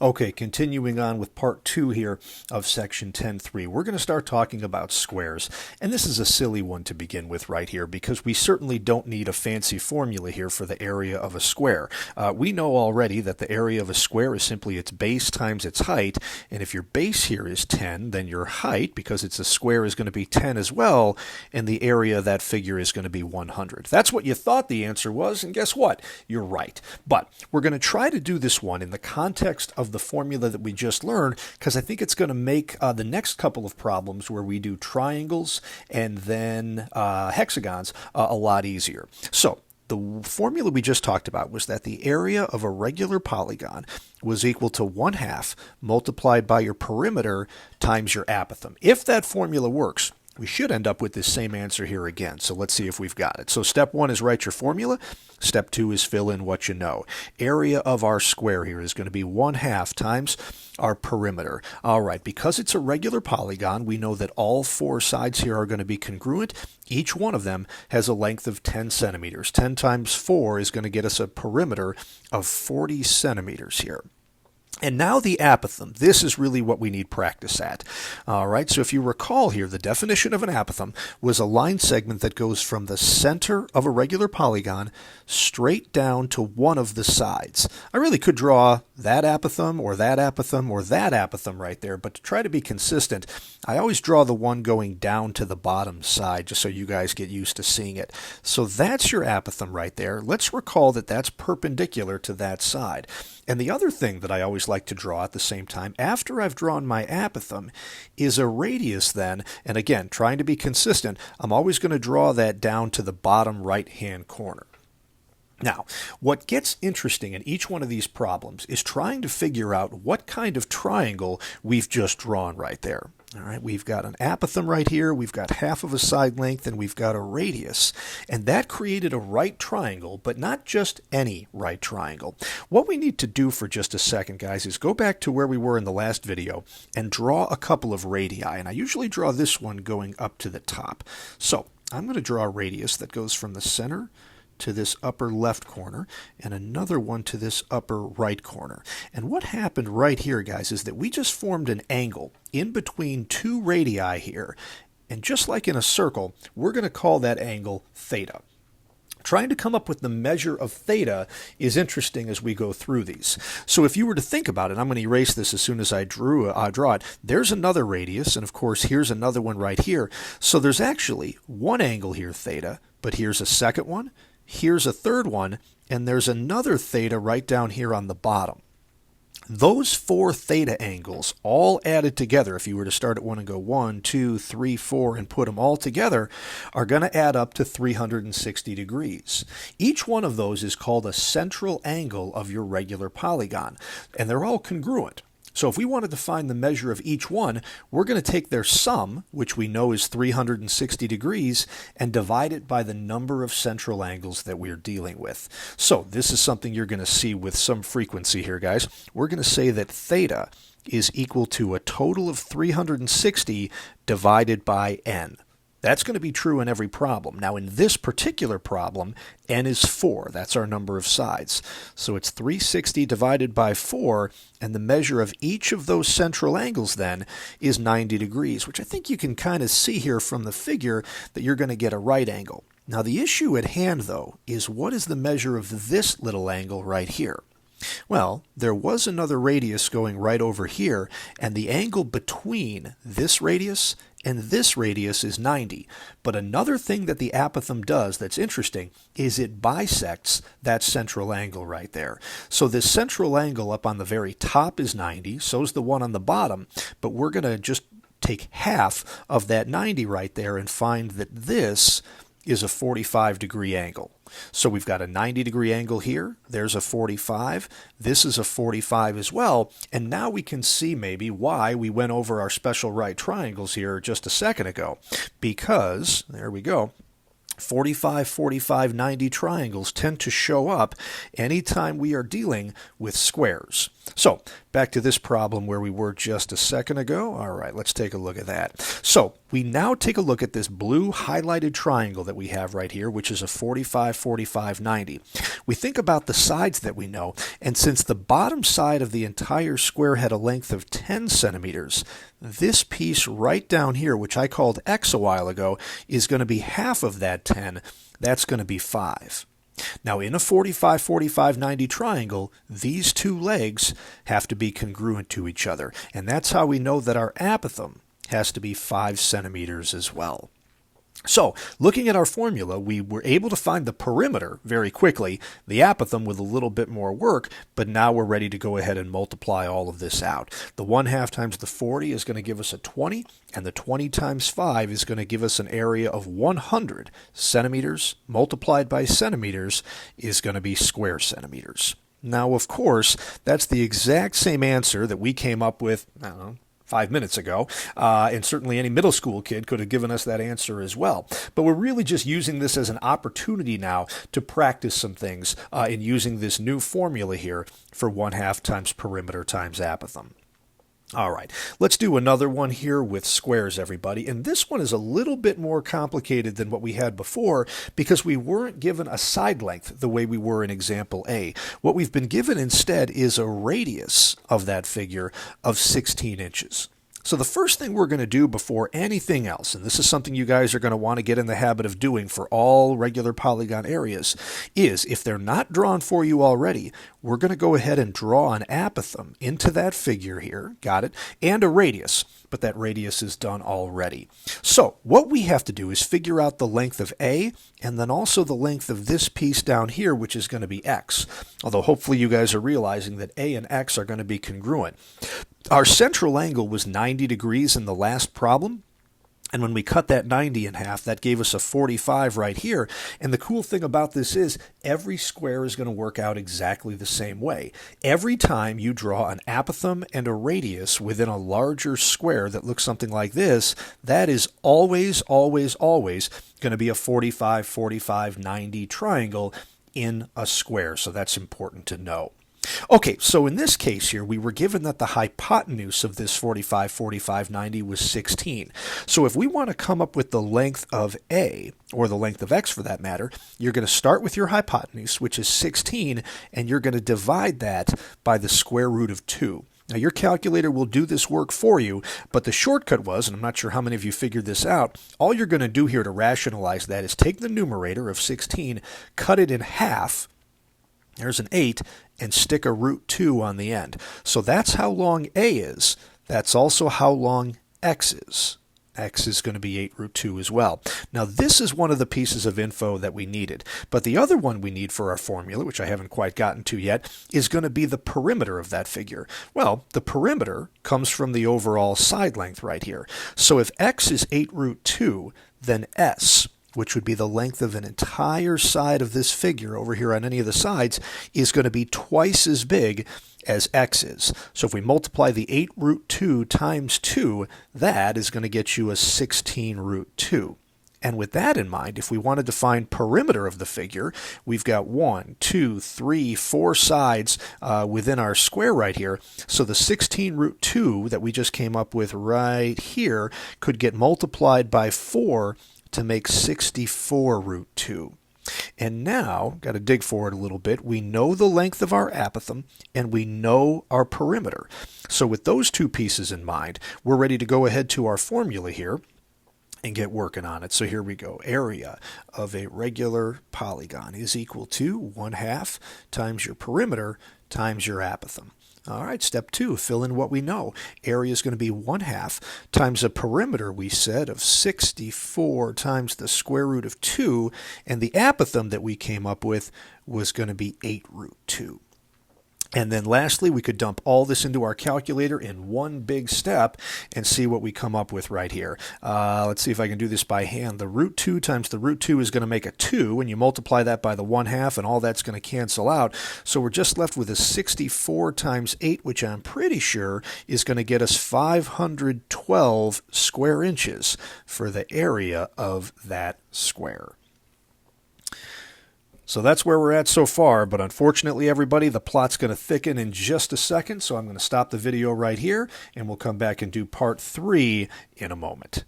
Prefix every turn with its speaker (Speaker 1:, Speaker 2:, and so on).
Speaker 1: Okay, continuing on with part 2 here of section 10.3, we're going to start talking about squares. And this is a silly one to begin with right here because we certainly don't need a fancy formula here for the area of a square. We know already that the area of a square is simply its base times its height. And if your base here is 10, then your height, because it's a square, is going to be 10 as well. And the area of that figure is going to be 100. That's what you thought the answer was. And guess what? You're right. But we're going to try to do this one in the context of the formula that we just learned, because I think it's going to make the next couple of problems where we do triangles and then hexagons a lot easier. So the formula we just talked about was that the area of a regular polygon was equal to 1/2 multiplied by your perimeter times your apothem. If that formula works, we should end up with this same answer here again. So let's see if we've got it. So step 1 is write your formula. Step 2 is fill in what you know. Area of our square here is going to be 1/2 times our perimeter. All right, because it's a regular polygon, we know that all 4 sides here are going to be congruent. Each one of them has a length of 10 centimeters. 10 times 4 is going to get us a perimeter of 40 centimeters here. And now the apothem. This is really what we need practice at. All right, so if you recall here, the definition of an apothem was a line segment that goes from the center of a regular polygon straight down to one of the sides. I really could draw that apothem or that apothem or that apothem right there, but to try to be consistent, I always draw the one going down to the bottom side just so you guys get used to seeing it. So that's your apothem right there. Let's recall that that's perpendicular to that side. And the other thing that I always like to draw at the same time, after I've drawn my apothem, is a radius then. And again, trying to be consistent, I'm always going to draw that down to the bottom right-hand corner. Now, what gets interesting in each one of these problems is trying to figure out what kind of triangle we've just drawn right there. All right, we've got an apothem right here, we've got half of a side length, and we've got a radius. And that created a right triangle, but not just any right triangle. What we need to do for just a second, guys, is go back to where we were in the last video and draw a couple of radii. And I usually draw this one going up to the top. So I'm going to draw a radius that goes from the center to this upper left corner, and another one to this upper right corner. And what happened right here, guys, is that we just formed an angle in between 2 radii here. And just like in a circle, we're going to call that angle theta. Trying to come up with the measure of theta is interesting as we go through these. So if you were to think about it, I'm going to erase this as soon as I draw it. There's another radius, and of course here's another one right here. So there's actually one angle here, theta, but here's a second one. Here's a third one, and there's another theta right down here on the bottom. Those 4 theta angles all added together, if you were to start at 1 and go 1, 2, 3, 4, and put them all together, are going to add up to 360 degrees. Each one of those is called a central angle of your regular polygon, and they're all congruent. So if we wanted to find the measure of each one, we're going to take their sum, which we know is 360 degrees, and divide it by the number of central angles that we're dealing with. So this is something you're going to see with some frequency here, guys. We're going to say that theta is equal to a total of 360 divided by n. That's going to be true in every problem. Now, in this particular problem, n is 4. That's our number of sides. So it's 360 divided by 4, and the measure of each of those central angles then is 90 degrees, which I think you can kind of see here from the figure that you're going to get a right angle. Now, the issue at hand, though, is what is the measure of this little angle right here? Well, there was another radius going right over here, and the angle between this radius and this radius is 90. But another thing that the apothem does that's interesting is it bisects that central angle right there. So this central angle up on the very top is 90, so's the one on the bottom, but we're going to just take half of that 90 right there and find that this is a 45-degree angle. So we've got a 90-degree angle here. There's a 45. This is a 45 as well. And now we can see maybe why we went over our special right triangles here just a second ago. Because, there we go, 45, 45, 90 triangles tend to show up anytime we are dealing with squares. So back to this problem where we were just a second ago. All right, let's take a look at that. So we now take a look at this blue highlighted triangle that we have right here, which is a 45, 45, 90. We think about the sides that we know, and since the bottom side of the entire square had a length of 10 centimeters, this piece right down here, which I called X a while ago, is going to be half of that 10. That's going to be 5. Now in a 45, 45, 90 triangle, these two legs have to be congruent to each other. And that's how we know that our apothem has to be 5 centimeters as well. So, looking at our formula, we were able to find the perimeter very quickly, the apothem with a little bit more work, but now we're ready to go ahead and multiply all of this out. The 1/2 times the 40 is going to give us a 20, and the 20 times 5 is going to give us an area of 100 centimeters, multiplied by centimeters is going to be square centimeters. Now, of course, that's the exact same answer that we came up with, I don't know, 5 minutes ago, and certainly any middle school kid could have given us that answer as well. But we're really just using this as an opportunity now to practice some things in using this new formula here for 1/2 times perimeter times apothem. All right, let's do another one here with squares, everybody. And this one is a little bit more complicated than what we had before because we weren't given a side length the way we were in example A. What we've been given instead is a radius of that figure of 16 inches. So the first thing we're going to do before anything else, and this is something you guys are going to want to get in the habit of doing for all regular polygon areas, is if they're not drawn for you already, we're going to go ahead and draw an apothem into that figure here, got it, and a radius, but that radius is done already. So what we have to do is figure out the length of A and then also the length of this piece down here, which is going to be X, although hopefully you guys are realizing that A and X are going to be congruent. Our central angle was 90 degrees in the last problem, and when we cut that 90 in half, that gave us a 45 right here. And the cool thing about this is every square is going to work out exactly the same way. Every time you draw an apothem and a radius within a larger square that looks something like this, that is always, always, always going to be a 45, 45, 90 triangle in a square. So that's important to know. Okay, so in this case here, we were given that the hypotenuse of this 45, 45, 90 was 16. So if we want to come up with the length of A, or the length of X for that matter, you're going to start with your hypotenuse, which is 16, and you're going to divide that by the square root of 2. Now, your calculator will do this work for you, but the shortcut was, and I'm not sure how many of you figured this out, all you're going to do here to rationalize that is take the numerator of 16, cut it in half, there's an 8, and stick a root 2 on the end. So that's how long A is. That's also how long X is. X is going to be 8 root 2 as well. Now this is one of the pieces of info that we needed. But the other one we need for our formula, which I haven't quite gotten to yet, is going to be the perimeter of that figure. Well, the perimeter comes from the overall side length right here. So if X is 8 root 2, then S, which would be the length of an entire side of this figure over here on any of the sides, is going to be twice as big as X is. So if we multiply the 8 root 2 times 2, that is going to get you a 16 root 2. And with that in mind, if we wanted to find perimeter of the figure, we've got 1, 2, 3, 4 sides within our square right here. So the 16 root 2 that we just came up with right here could get multiplied by 4 to make 64 root 2. And now, got to dig forward a little bit, we know the length of our apothem and we know our perimeter. So with those two pieces in mind, we're ready to go ahead to our formula here and get working on it. So here we go. Area of a regular polygon is equal to 1/2 times your perimeter times your apothem. All right, step 2, fill in what we know. Area is going to be 1/2 times a perimeter, we said, of 64 times the square root of 2, and the apothem that we came up with was going to be 8 root 2. And then lastly, we could dump all this into our calculator in one big step and see what we come up with right here. Let's see if I can do this by hand. The root 2 times the root 2 is going to make a 2, and you multiply that by the 1/2, and all that's going to cancel out. So we're just left with a 64 times 8, which I'm pretty sure is going to get us 512 square inches for the area of that square. So that's where we're at so far, but unfortunately, everybody, the plot's going to thicken in just a second, so I'm going to stop the video right here, and we'll come back and do part 3 in a moment.